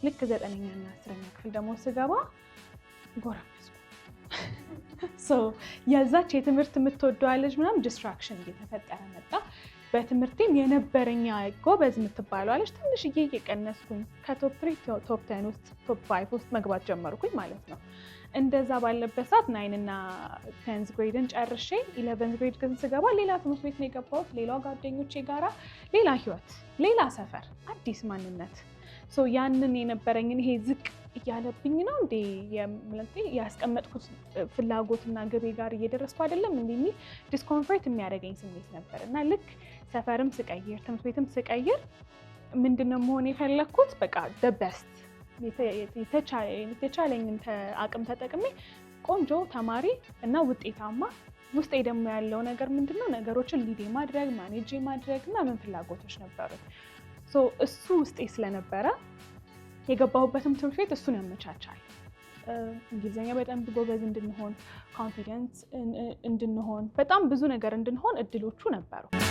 ልክ 9ኛ እና 10ኛ ክፍል ደግሞ ስገባ ጎረመስኩ። የዛች የትምህርት የምትወደው ልጅ ምናምን ዲስትራክሽን እየተፈጠረ መጣ። በትምህርቴም የነበረኛ ጎበዝ የምትባለው ልጅ ትንሽዬ እየቀነስኩኝ ከቶፕ 3 ቶፕ 10 ውስጥ ቶፕ 5 ውስጥ መግባት ጀመርኩኝ ማለት ነው። እንደዛ ባለበት ሰዓት 9 እና 10th ግሬድን ጨርሼ 11th ግሬድ ግን ስገባ ሌላ ትምህርት ቤት ነው የገባሁት። ሌላ ጓደኞቼ ጋራ ሌላ ህይወት፣ ሌላ ሰፈር፣ አዲስ ማንነት። ያንን የነበረኝን ይሄ ዝቅ እያለብኝ ነው እንዴ ያስቀመጥኩት ፍላጎትና ግቤ ጋር እየደረስኩ አይደለም እንዴ የሚል ዲስኮምፎርት የሚያደርገኝ ስሜት ነበር። እና ልክ ሰፈርም ስቀይር ትምህርት ቤትም ስቀይር ምንድነው መሆን የፈለኩት? በቃ the best የተቻለኝን አቅም ተጠቅሜ ቆንጆ ተማሪ እና ውጤታማ። ውስጤ ደግሞ ያለው ነገር ምንድነው? ነገሮችን ሊድ ማድረግ ማኔጅ ማድረግ እና ምን ፍላጎቶች ነበሩ። እሱ ውስጤ ስለነበረ የገባሁበትም ትምህርት ቤት እሱን ያመቻቻል። እንግሊዝኛ በጣም ጎበዝ እንድንሆን፣ ኮንፊደንስ እንድንሆን፣ በጣም ብዙ ነገር እንድንሆን እድሎቹ ነበሩ።